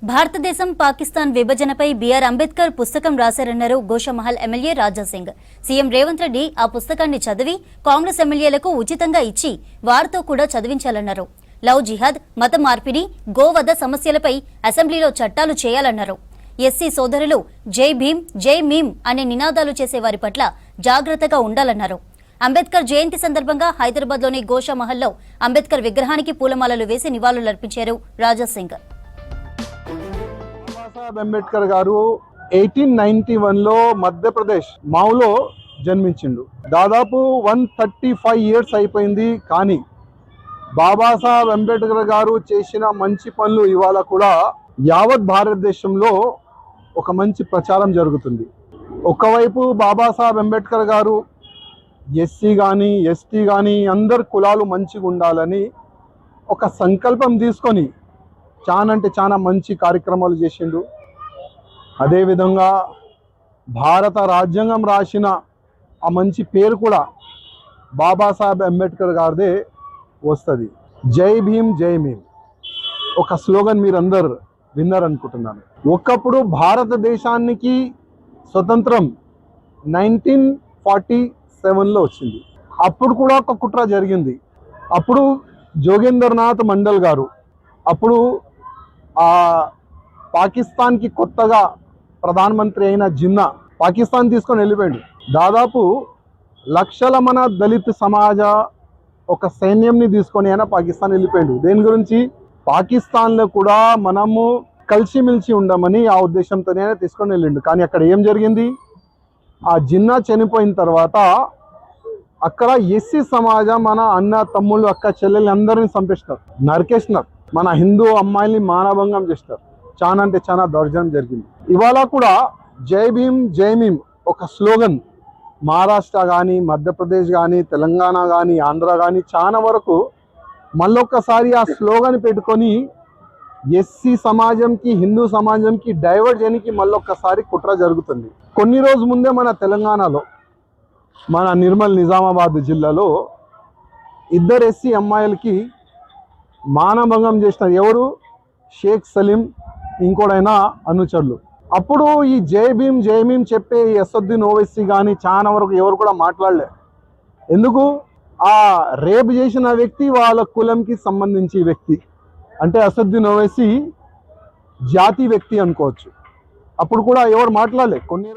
భారతదేశం పాకిస్తాన్ విభజనపై బిఆర్ అంబేద్కర్ పుస్తకం రాశారన్నారు Goshamahal MLA Raja Singh. CM Revanth Reddy ఆ పుస్తకాన్ని చదివి కాంగ్రెస్ ఎమ్మెల్యేలకు ఉచితంగా ఇచ్చి వారితో కూడా చదివించాలన్నారు. లవ్ జిహాద్, మత మార్పిడి, గోవధ సమస్యలపై అసెంబ్లీలో చట్టాలు చేయాలన్నారు. ఎస్సీ సోదరులు జై భీమ్, జై మీమ్ అనే నినాదాలు చేసే వారి పట్ల జాగ్రత్తగా ఉండాలన్నారు. అంబేద్కర్ జయంతి సందర్భంగా హైదరాబాద్లోని గోషామహల్లో అంబేద్కర్ విగ్రహానికి పూలమాలలు వేసి నివాళులర్పించారు రాజా సింగ్. అంబేద్కర్ గారు 1891లో మధ్యప్రదేశ్ మావులో జన్మించిండు. దాదాపు 135 ఇయర్స్ అయిపోయింది. కానీ బాబాసాహెబ్ అంబేద్కర్ గారు చేసిన మంచి పనులు ఇవాళ కూడా యావత్ భారతదేశంలో ఒక మంచి ప్రచారం జరుగుతుంది. ఒకవైపు బాబాసాహెబ్ అంబేద్కర్ గారు ఎస్సీ కానీ ఎస్టీ కానీ అందరు కులాలు మంచిగా ఉండాలని ఒక సంకల్పం తీసుకొని చాలా మంచి కార్యక్రమాలు చేసిండు. అదేవిధంగా భారత రాజ్యాంగం రాసిన ఆ మంచి పేరు కూడా బాబాసాహెబ్ అంబేద్కర్ గారిదే వస్తుంది. జై భీమ్, జై మీమ్ ఒక స్లోగన్ మీరు అందరు విన్నారనుకుంటున్నాను. ఒకప్పుడు భారతదేశానికి స్వతంత్రం 1947లో వచ్చింది. అప్పుడు కూడా ఒక కుట్ర జరిగింది. అప్పుడు జోగేంద్రనాథ్ మండల్ గారు అప్పుడు పాకిస్తాన్కి కొత్తగా ప్రధానమంత్రి అయిన జిన్నా పాకిస్తాన్ తీసుకొని వెళ్ళిపోయాడు. దాదాపు లక్షల మన దళిత సమాజ ఒక సైన్యంని తీసుకొని అయినా పాకిస్తాన్ వెళ్ళిపోయాడు. దేని గురించి? పాకిస్తాన్లో కూడా మనము కలిసిమెలిసి ఉండమని ఆ ఉద్దేశంతోనే తీసుకొని వెళ్ళిండు. కానీ అక్కడ ఏం జరిగింది? ఆ జిన్నా చనిపోయిన తర్వాత అక్కడ ఎస్సీ సమాజం మన అన్న తమ్ముళ్ళు అక్క చెల్లెలు అందరినీ చంపేసినారు, నరికేసినారు. మన హిందూ అమ్మాయిల్ని మానభంగం చేస్తారు. చాలా దౌర్జన్యం జరిగింది. ఇవాళ కూడా జై భీమ్, జై మీమ్ ఒక స్లోగన్ మహారాష్ట్ర కానీ, మధ్యప్రదేశ్ కానీ, తెలంగాణ కానీ, ఆంధ్ర కానీ చాలా వరకు మళ్ళొక్కసారి ఆ స్లోగన్ పెట్టుకొని ఎస్సీ సమాజంకి, హిందూ సమాజంకి డైవర్ట్ చేయడానికి మళ్ళొక్కసారి కుట్ర జరుగుతుంది. కొన్ని రోజు ముందే మన తెలంగాణలో మన నిర్మల్ నిజామాబాద్ జిల్లాలో 2 ఎస్సీ అమ్మాయిలకి మానభంగం చేసినారు. ఎవరు? షేక్ సలీం, ఇంకోడైనా అనుచరులు. అప్పుడు ఈ జై భీమ్, జై మీమ్ చెప్పే అసదుద్దీన్ ఓవైసీ కానీ చాలా వరకు ఎవరు కూడా మాట్లాడలే. ఎందుకు? ఆ రేప్ చేసిన వ్యక్తి వాళ్ళ కులంకి సంబంధించి వ్యక్తి, అంటే అసదుద్దీన్ ఓవైసీ జాతి వ్యక్తి అనుకోవచ్చు. అప్పుడు కూడా ఎవరు మాట్లాడలే. కొన్ని